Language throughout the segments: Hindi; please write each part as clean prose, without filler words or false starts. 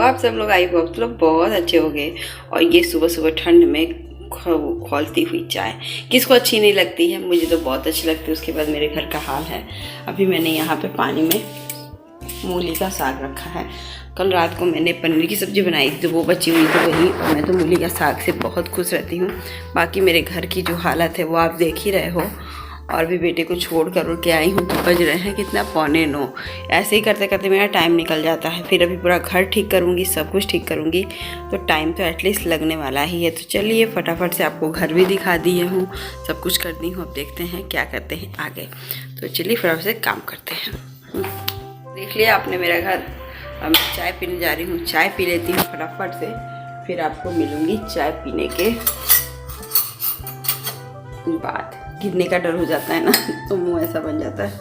आप सब लोग? आई होप सब लोग बहुत अच्छे हो गए। और ये सुबह सुबह ठंड में खौलती हुई चाय किसको अच्छी नहीं लगती है? मुझे तो बहुत अच्छी लगती है। उसके बाद मेरे घर का हाल है, अभी मैंने यहाँ पे पानी में मूली का साग रखा है। कल रात को मैंने पनीर की सब्ज़ी बनाई थी तो वो बची हुई तो वही, और मैं तो मूली का साग से बहुत खुश रहती हूँ। बाकी मेरे घर की जो हालत है वो आप देख ही रहे हो। और भी बेटे को छोड़ कर के आई हूँ तो बज रहे हैं कितना, 8:45। ऐसे ही करते करते मेरा टाइम निकल जाता है। फिर अभी पूरा घर ठीक करूँगी, सब कुछ ठीक करूँगी तो टाइम तो एटलीस्ट लगने वाला ही है। तो चलिए फटाफट से आपको घर भी दिखा दिए हूँ, सब कुछ कर दी हूँ। अब देखते हैं क्या करते हैं आगे। तो चलिए फटाफट से काम करते हैं। देख लिया आपने मेरा घर। अब मैं चाय पीने जा रही हूँ, चाय पी लेती हूँ फटाफट से, फिर आपको मिलूँगी चाय पीने के बाद। गिरने का डर हो जाता है ना तो मुंह ऐसा बन जाता है।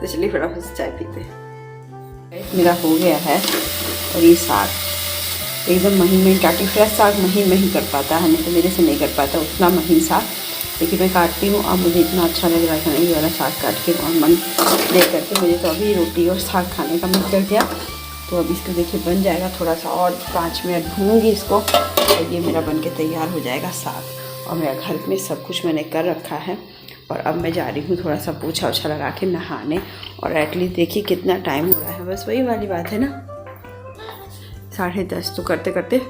तो चलिए फटाफट से चाय पीते हैं। मेरा हो गया है। और ये साग एकदम महीन महीन काटी, फ्रेश साग महीन महीन कर पाता है, नहीं तो मेरे से नहीं कर पाता उतना महीन साग, लेकिन मैं काटती हूँ। अब मुझे इतना अच्छा लग रहा है ना ये वाला साग काट के, और मन देख करके मुझे तो अभी रोटी और साग खाने का मन कर गया। तो अब इसको देखिए बन जाएगा, थोड़ा सा और 5 मिनट भूनूंगी इसको और ये मेरा बन के तैयार हो जाएगा साग। और मेरा घर में सब कुछ मैंने कर रखा है। और अब मैं जा रही हूँ थोड़ा सा पोछा ओछा लगा के नहाने। और एटलीस्ट देखिए कितना टाइम हो रहा है, बस वही वाली बात है ना, 10:30 तो करते करते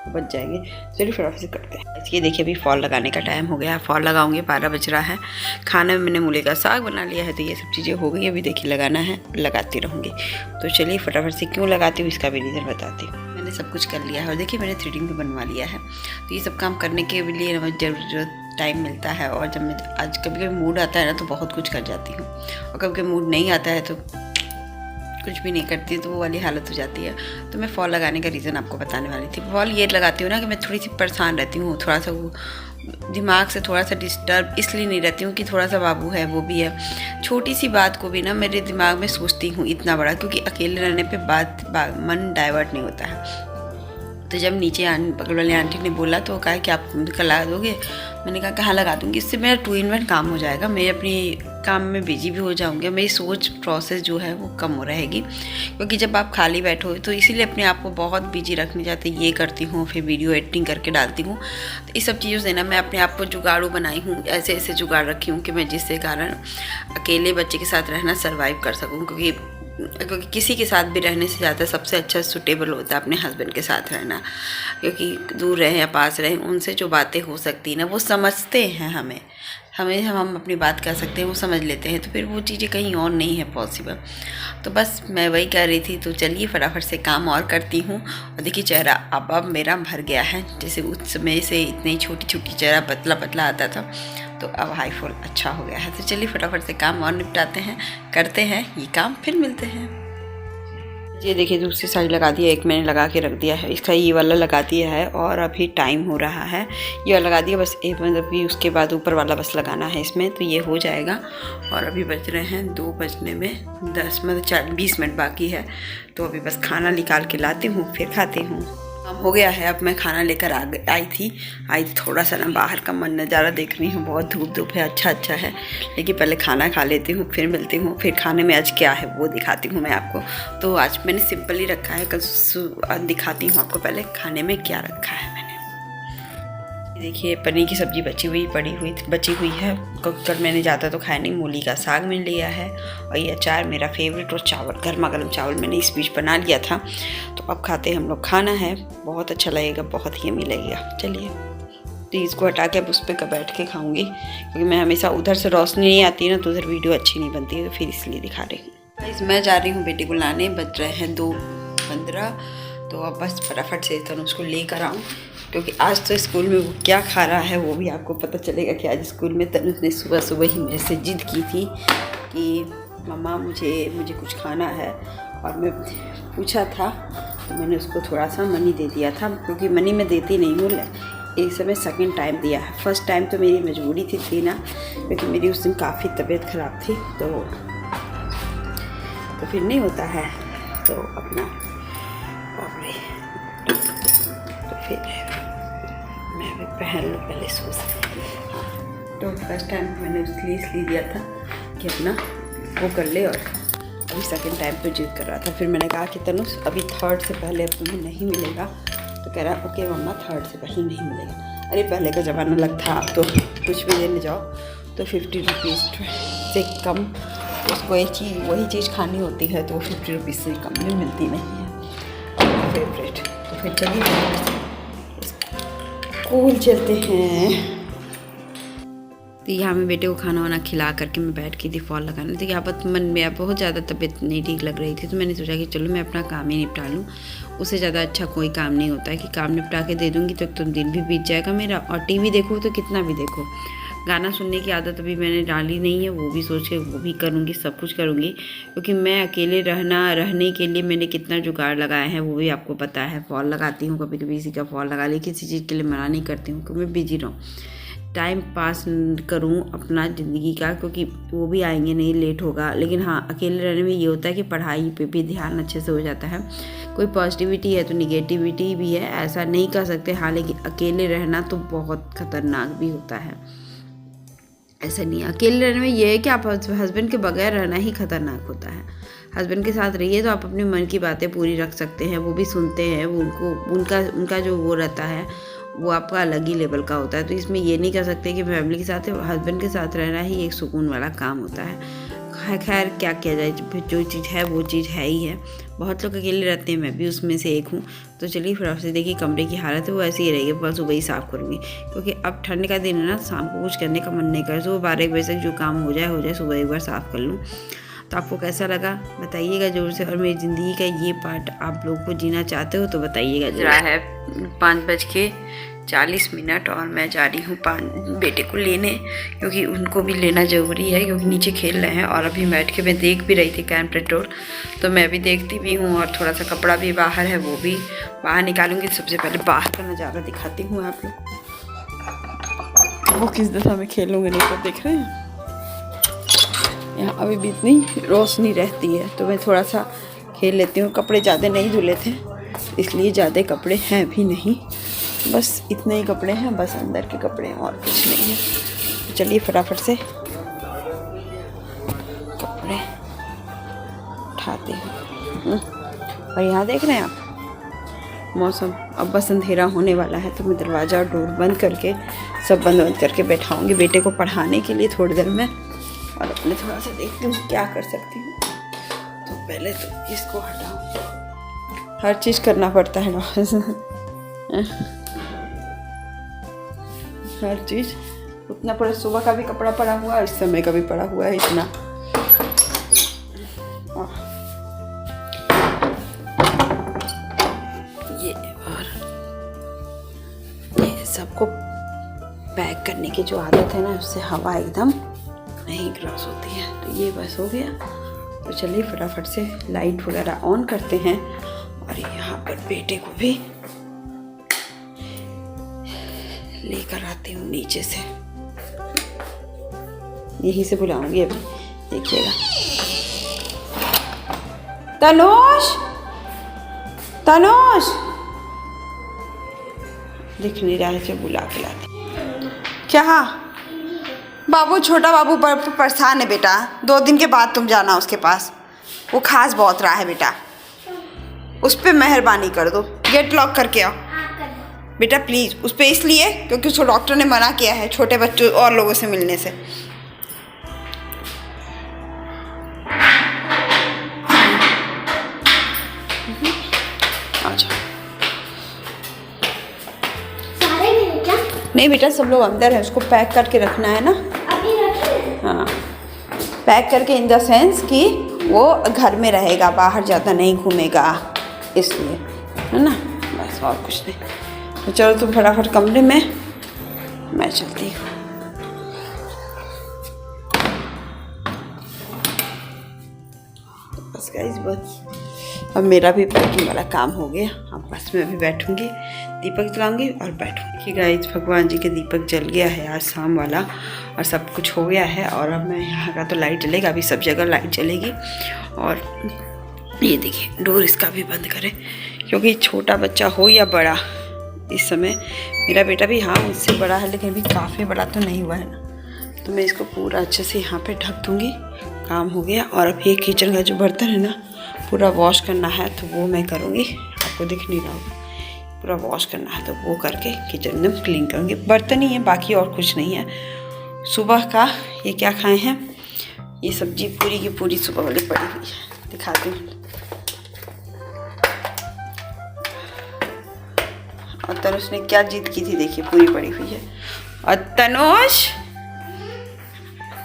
बच जाएंगे। चलिए फटाफट से करते हैं। ये देखिए अभी फॉल लगाने का टाइम हो गया है, फॉल लगाऊंगी, 12 बज रहा है। खाने में मैंने मूली का साग बना लिया है तो ये सब चीज़ें हो गई। अभी देखिए लगाना है, लगाती रहूँगी। तो चलिए फटाफट से क्यों लगाती हूँ इसका भी रीज़न बताती हूँ। मैंने सब कुछ कर लिया है और देखिए मैंने थ्रेडिंग भी बनवा लिया है। तो ये सब काम करने के लिए मुझे टाइम मिलता है। और जब मैं आज कभी कभी मूड आता है ना तो बहुत कुछ कर जाती हूँ, और कभी कभी मूड नहीं आता है तो कुछ भी नहीं करती, तो वो वाली हालत हो जाती है। तो मैं फॉल लगाने का रीज़न आपको बताने वाली थी। फॉल ये लगाती हूँ ना कि मैं थोड़ी सी परेशान रहती हूँ, थोड़ा सा वो दिमाग से थोड़ा सा डिस्टर्ब इसलिए नहीं रहती हूँ कि थोड़ा सा बाबू है वो भी है। छोटी सी बात को भी ना मेरे दिमाग में सोचती हूँ इतना बड़ा, क्योंकि अकेले रहने पे मन डाइवर्ट नहीं होता है। तो जब नीचे बगल वाली आंटी ने बोला तो कहा कि आप कल लगा दोगे, मैंने कहा कहाँ लगा दूँगी, इससे मेरा 2 in 1 काम हो जाएगा। मैं अपनी काम में बिजी भी हो जाऊँगी, मेरी सोच प्रोसेस जो है वो कम हो रहेगी। क्योंकि जब आप खाली बैठो तो इसीलिए अपने आप को बहुत बिजी रखने जाते, ये करती हूँ, फिर वीडियो एडिटिंग करके डालती हूँ। तो इस सब चीज़ों से ना मैं अपने आप को जुगाड़ू बनाई हूँ, ऐसे ऐसे जुगाड़ रखी हूँ कि मैं जिससे कारण अकेले बच्चे के साथ रहना सर्वाइव कर सकूँ। क्योंकि किसी के साथ भी रहने से ज़्यादा सबसे अच्छा सूटेबल होता है अपने हस्बैंड के साथ रहना। क्योंकि दूर रहें या पास रहें, उनसे जो बातें हो सकती हैं ना वो समझते हैं हमें हम अपनी बात कह सकते हैं, वो समझ लेते हैं। तो फिर वो चीज़ें कहीं और नहीं है पॉसिबल। तो बस मैं वही कर रही थी। तो चलिए फटाफट से काम और करती हूँ। और देखिए चेहरा अब मेरा भर गया है, जैसे उस समय से इतनी छोटी छोटी चेहरा पतला पतला आता था तो अब हाई फॉल अच्छा हो गया है। तो चलिए फटाफट से काम और निपटाते हैं, करते हैं ये काम, फिर मिलते हैं। ये देखिए दूसरी साइड लगा दिया, एक मैंने लगा के रख दिया है, इसका ये वाला लगा दिया है। और अभी टाइम हो रहा है, ये वाला लगा दिया बस, एक मतलब भी उसके बाद ऊपर वाला बस लगाना है इसमें, तो ये हो जाएगा। और अभी बज रहे हैं 2 बजने में 10 मतलब 20 मिनट बाकी है। तो अभी बस खाना निकाल के लाती हूँ, फिर खाती हूँ। काम हो गया है। अब मैं खाना लेकर आई थी थोड़ा सा ना बाहर का मन नज़ारा देख रही हूँ, बहुत धूप है, अच्छा है। लेकिन पहले खाना खा लेती हूँ, फिर मिलती हूँ। फिर खाने में आज क्या है वो दिखाती हूँ मैं आपको। तो आज मैंने सिंपल ही रखा है, कल दिखाती हूँ आपको पहले खाने में क्या रखा है मैंने। देखिए पनीर की सब्ज़ी बची हुई है, कल मैंने ज़्यादा तो खाया नहीं। मूली का साग मैंने लिया है और ये अचार मेरा फेवरेट, और चावल गर्मा गर्म चावल मैंने इस बीच बना लिया था। तो अब खाते हैं हम लोग, खाना है, बहुत अच्छा लगेगा, बहुत ही यम्मी लगेगा। चलिए तो इसको हटा के अब उस पर बैठ के खाऊंगी, क्योंकि मैं हमेशा उधर से रोशनी नहीं आती ना तो उधर वीडियो अच्छी नहीं बनती है, तो फिर इसलिए दिखा रही हूँ। मैं जा रही हूँ बेटे को लाने, बज रहे हैं 2:15। तो अब बस फटाफट से तनु उसको लेकर आऊँ, क्योंकि आज तो स्कूल में वो क्या खा रहा है वो भी आपको पता चलेगा। कि आज स्कूल में तनुज ने सुबह ही मेरे से जिद की थी कि मम्मा मुझे कुछ खाना है। और मैं पूछा था तो मैंने उसको थोड़ा सा मनी दे दिया था, क्योंकि मनी मैं देती नहीं हूँ, एक समय सेकंड टाइम दिया है। फर्स्ट टाइम तो मेरी मजबूरी थी ना, क्योंककि मेरी उस दिन काफ़ी तबीयत ख़राब थी। तो फिर नहीं होता है तो अपना तो फिर मैं भी पहन लूँ पहले शूज़। हाँ तो फर्स्ट टाइम मैंने इसलिए दिया था कि अपना वो कर ले। और अभी सेकंड टाइम पे जिद कर रहा था। फिर मैंने कहा कि तनुष अभी थर्ड से पहले अब तुम्हें नहीं मिलेगा। तो कह रहा ओके मम्मा थर्ड से पहले नहीं मिलेगा। अरे पहले का ज़माना अलग था, अब तो कुछ भी लेने जाओ तो 50 रुपीज़ से कम उसको एक चीज़ वही चीज़ खानी होती है तो 50 रुपीज़ से कम भी मिलती नहीं है। फेवरेट। तो फिर चलिए स्कूल चलते हैं। तो यहाँ मैं बेटे को खाना वाना खिला करके मैं बैठ गई थी फॉल लगाने। तो यहाँ पर मन में बहुत ज़्यादा तबीयत नहीं ठीक लग रही थी, तो मैंने सोचा कि चलो मैं अपना काम ही निपटा लूँ। उससे ज़्यादा अच्छा कोई काम नहीं होता है कि काम निपटा के दे दूँगी तो दिन भी बीत जाएगा मेरा, और टीवी देखो तो कितना भी देखो। गाना सुनने की आदत अभी मैंने डाली नहीं है, वो भी सोच के वो भी करूँगी, सब कुछ करूँगी, क्योंकि मैं अकेले रहने के लिए मैंने कितना जुगाड़ लगाया है वो भी आपको पता है। फॉल लगाती हूँ, कभी कभी किसी का फॉल लगा ली, किसी चीज़ के लिए मना नहीं करती हूँ कि मैं बिजी रहूँ, टाइम पास करूं अपना ज़िंदगी का, क्योंकि वो भी आएंगे नहीं, लेट होगा। लेकिन हाँ अकेले रहने में ये होता है कि पढ़ाई पे भी ध्यान अच्छे से हो जाता है। कोई पॉजिटिविटी है तो निगेटिविटी भी है, ऐसा नहीं कर सकते। हाँ लेकिन अकेले रहना तो बहुत ख़तरनाक भी होता है। ऐसा नहीं है, अकेले रहने में ये है कि आप हस्बैंड के बगैर रहना ही ख़तरनाक होता है। हस्बैंड के साथ रहिए तो आप अपने मन की बातें पूरी रख सकते हैं, वो भी सुनते हैं, वो उनका जो वो रहता है वो आपका अलग ही लेवल का होता है। तो इसमें ये नहीं कर सकते कि फैमिली के साथ हस्बैंड के साथ रहना ही एक सुकून वाला काम होता है। खैर क्या किया जाए, जो चीज़ है वो चीज़ है ही है। बहुत लोग अकेले रहते हैं, मैं भी उसमें से एक हूँ। तो चलिए फिर आपसे देखिए कमरे की हालत है वो ऐसी ही रहेगी, बस सुबह ही साफ़ करूँगी, क्योंकि अब ठंड का दिन है ना, शाम को कुछ करने का मन नहीं कर। सुबह 12 बजे तक जो काम हो जाए, सुबह एक बार साफ़ कर लूँ। तो आपको कैसा लगा बताइएगा ज़रूर से, और मेरी ज़िंदगी का ये पार्ट आप लोग को जीना चाहते हो तो बताइएगा जरा। है 5:40 और मैं जा रही हूँ बेटे को लेने, क्योंकि उनको भी लेना ज़रूरी है, क्योंकि नीचे खेल रहे हैं। और अभी बैठ के मैं देख भी रही थी कैंप रोड, तो मैं भी देखती भी हूँ, और थोड़ा सा कपड़ा भी बाहर है वो भी बाहर निकालूंगी। सबसे पहले बाहर का नज़ारा दिखाती हूँ आप लोग। वो किस दशा में खेलूँगी नहीं तो देख रहे हैं, यहाँ अभी भी इतनी रोशनी रहती है तो मैं थोड़ा सा खेल लेती हूँ। कपड़े ज़्यादा नहीं धुले थे इसलिए ज़्यादा कपड़े हैं भी नहीं, बस इतने ही कपड़े हैं, बस अंदर के कपड़े हैं और कुछ नहीं है। तो चलिए फटाफट से कपड़े उठाते हैं। और यहाँ देख रहे हैं आप मौसम, अब बस अंधेरा होने वाला है, तो मैं दरवाज़ा और डोर बंद करके सब बंद करके बैठाऊँगी बेटे को पढ़ाने के लिए थोड़ी देर में, और अपने थोड़ा सा देखती हूँ क्या कर सकती हूँ। तो पहले तो इसको हटाऊँ, हर चीज़ करना पड़ता है हर चीज़ उतना पड़ा। सुबह का भी कपड़ा पड़ा हुआ है, इस समय का भी पड़ा हुआ है इतना। ये सबको पैक करने की जो आदत है ना, उससे हवा एकदम नहीं क्रॉस होती है। तो ये बस हो गया। तो चलिए फटाफट से लाइट वगैरह ऑन करते हैं, और यहाँ पर बेटे को भी लेकर आती हूँ नीचे से, यहीं से बुलाऊंगी अभी, देखिएगा। तनुष तनुष दिख नहीं रहा है, जो बुला के लाती। क्या बाबू, छोटा बाबू परेशान है बेटा, 2 दिन के बाद तुम जाना उसके पास, वो खास बहुत रहा है बेटा, उस पर मेहरबानी कर दो। गेट लॉक करके आओ बेटा प्लीज़, उस पर इसलिए क्योंकि उसको डॉक्टर ने मना किया है छोटे बच्चों और लोगों से मिलने से। अच्छा नहीं बेटा, सब लोग अंदर हैं, उसको पैक करके रखना है ना। हाँ पैक करके इन द सेंस कि वो घर में रहेगा, बाहर ज़्यादा नहीं घूमेगा, इसलिए, है ना, बस और कुछ नहीं। तो चलो तुम फटाफट कमरे में, मैं चलती हूँ। बस गाइस, बस अब मेरा भी पैकिंग वाला काम हो गया। अब बस मैं भी बैठूँगी, दीपक जलाऊंगी और बैठूँगी। गाइस भगवान जी के दीपक जल गया है आज शाम वाला, और सब कुछ हो गया है। और अब मैं यहाँ का तो लाइट जलेगा, अभी सब जगह लाइट जलेगी। और ये देखिए डोर इसका भी बंद करें, क्योंकि छोटा बच्चा हो या बड़ा, इस समय मेरा बेटा भी हाँ मुझसे बड़ा है, लेकिन अभी काफ़ी बड़ा तो नहीं हुआ है ना। तो मैं इसको पूरा अच्छे से यहाँ पे ढक दूँगी, काम हो गया। और अब ये किचन का जो बर्तन है ना पूरा वॉश करना है, तो वो मैं करूँगी। आपको दिख नहीं रहा होगा, पूरा वॉश करना है, तो वो करके किचन एकदम क्लीन करूँगी। बर्तन ही है, बाकी और कुछ नहीं है। सुबह का ये क्या खाए हैं, ये सब्जी पूरी की पूरी सुबह वाली पड़ी हुई है, दिखाती हूँ। और तनुष ने क्या जिद की थी देखिए, पूरी पड़ी हुई है। और तनुष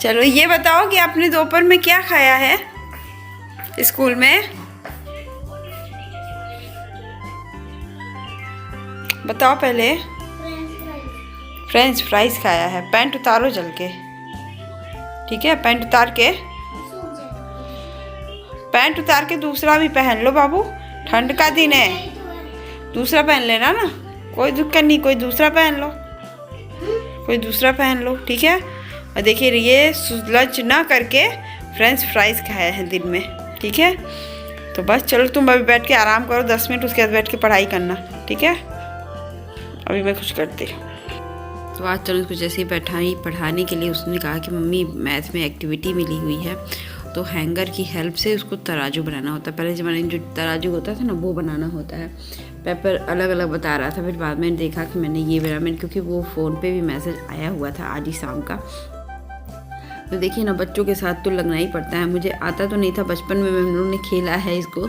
चलो ये बताओ कि आपने दोपहर में क्या खाया है स्कूल में, बताओ पहले। फ्रेंच फ्राइज खाया है। पैंट उतारो जल के, ठीक है, पैंट उतार के दूसरा भी पहन लो बाबू, ठंड का दिन है, दूसरा पहन लेना ना, कोई दिक्कत नहीं, कोई दूसरा पहन लो, ठीक है। और देखिए ये लंच ना करके फ्रेंच फ्राइज खाया है दिन में, ठीक है। तो बस चलो तुम अभी बैठ के आराम करो 10 मिनट, उसके बाद बैठ के पढ़ाई करना, ठीक है। अभी मैं कुछ करती हूँ। तो आज चलो उसको जैसे ही बैठाई पढ़ाने के लिए, उसने कहा कि मम्मी मैथ में एक्टिविटी मिली हुई है, तो हैंगर की हेल्प से उसको तराजू बनाना होता है। पहले ज़माने में जो तराजू होता था ना वो बनाना होता है। पेपर अलग अलग बता रहा था, फिर बाद में देखा कि मैंने ये बनाया, क्योंकि वो फ़ोन पे भी मैसेज आया हुआ था आज ही शाम का। तो देखिए ना, बच्चों के साथ तो लगना ही पड़ता है। मुझे आता तो नहीं था, बचपन में हम लोगों ने खेला है इसको,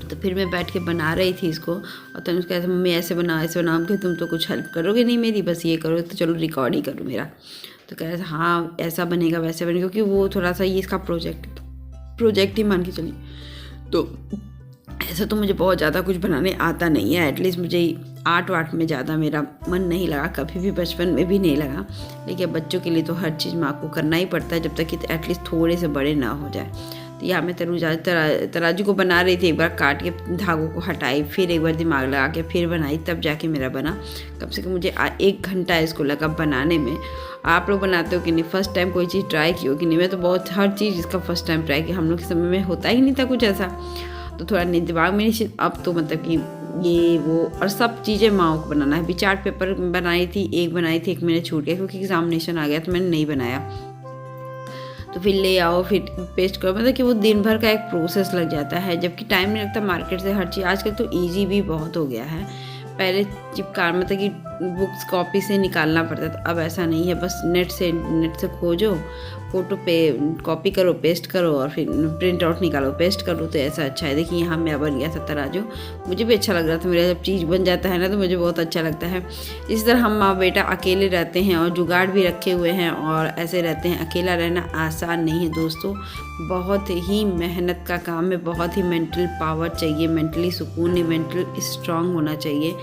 तो फिर मैं बैठ के बना रही थी इसको। और तो उसका ऐसा मम्मी ऐसे बनाओ कि तुम तो कुछ हेल्प करोगे नहीं मेरी, बस ये करो, तो चलो रिकॉर्ड ही करो मेरा। तो कह रहा था हाँ ऐसा बनेगा वैसे बनेगा, क्योंकि वो थोड़ा सा ये इसका प्रोजेक्ट ही मान के चलिए। तो ऐसा तो मुझे बहुत ज़्यादा कुछ बनाने आता नहीं है, एटलीस्ट मुझे आर्ट में ज़्यादा मेरा मन नहीं लगा, कभी भी बचपन में भी नहीं लगा। लेकिन बच्चों के लिए तो हर चीज़ माँ को करना ही पड़ता है, जब तक कि एटलीस्ट थोड़े से बड़े ना हो जाए। तो यहाँ मैं तराजू को बना रही थी, एक बार काट के धागों को हटाई, फिर एक बार दिमाग लगा के फिर बनाई, तब जाके मेरा बना। कम से कम मुझे 1 घंटा इसको लगा बनाने में। आप लोग बनाते हो कि नहीं, फर्स्ट टाइम कोई चीज़ ट्राई की हो कि नहीं? मैं तो बहुत हर चीज़ इसका फर्स्ट टाइम ट्राई की। हम लोग के समय में होता ही नहीं था कुछ ऐसा, तो थोड़ा नहीं दिमाग में नहीं। अब तो मतलब कि ये वो और सब चीज़ें माँ को बनाना है। भी चार्ट पेपर बनाई थी, एक मैंने छूट गया क्योंकि एग्जामिनेशन आ गया, तो मैंने नहीं बनाया। तो फिर ले आओ, फिर पेस्ट करो, मतलब कि वो दिन भर का एक प्रोसेस लग जाता है, जबकि टाइम नहीं लगता मार्केट से हर चीज़। आजकल तो ईजी भी बहुत हो गया है। पहले चिपका मतलब कि बुक्स कॉपी से निकालना पड़ता था, अब ऐसा नहीं है। बस नेट से खोजो, फ़ोटो पे कॉपी करो, पेस्ट करो, और फिर प्रिंट आउट निकालो, पेस्ट करो, तो ऐसा अच्छा है। देखिए यहाँ मेरा बन गया था तराजू, मुझे भी अच्छा लग रहा था। मेरा जब चीज़ बन जाता है ना तो मुझे बहुत अच्छा लगता है। इस तरह हम माँ बेटा अकेले रहते हैं और जुगाड़ भी रखे हुए हैं और ऐसे रहते हैं। अकेला रहना आसान नहीं है दोस्तों, बहुत ही मेहनत का काम है, बहुत ही मेंटल पावर चाहिए, मेंटली सुकून नहीं, मेंटल स्ट्रांग होना चाहिए।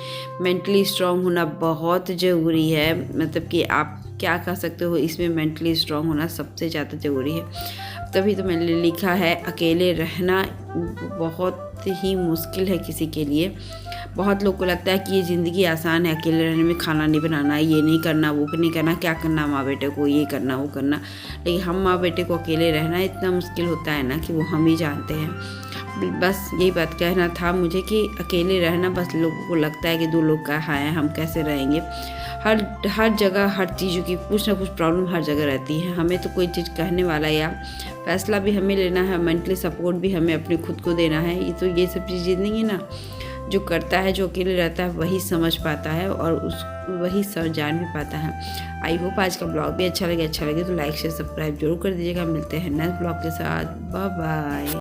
मेंटली स्ट्रांग होना बहुत ज़रूरी है, मतलब कि आप क्या कर सकते हो, इसमें मेंटली स्ट्रांग होना सबसे ज़्यादा ज़रूरी है। तभी तो मैंने लिखा है, अकेले रहना बहुत ही मुश्किल है किसी के लिए। बहुत लोग को लगता है कि ये ज़िंदगी आसान है, अकेले रहने में खाना नहीं बनाना, ये नहीं करना, वो नहीं करना, क्या करना माँ बेटे को, ये करना वो करना। लेकिन हम माँ बेटे को अकेले रहना इतना मुश्किल होता है ना कि वो हम ही जानते हैं। बस यही बात कहना था मुझे कि अकेले रहना, बस लोगों को लगता है कि 2 लोग कहाँ हैं, हम कैसे रहेंगे। हर जगह हर चीज़ों की कुछ ना कुछ प्रॉब्लम हर जगह रहती है। हमें तो कोई चीज़ कहने वाला या फैसला भी हमें लेना है, मेंटली सपोर्ट भी हमें अपने खुद को देना है। ये तो ये सब चीज़ें नहीं है ना, जो करता है, जो अकेले रहता है वही समझ पाता है और वही जान भी पाता है। आई होप आज का ब्लॉग भी अच्छा लगे तो लाइक शेयर सब्सक्राइब जरूर कर दीजिएगा। मिलते हैं नेक्स्ट ब्लॉग के साथ, बाय बाय।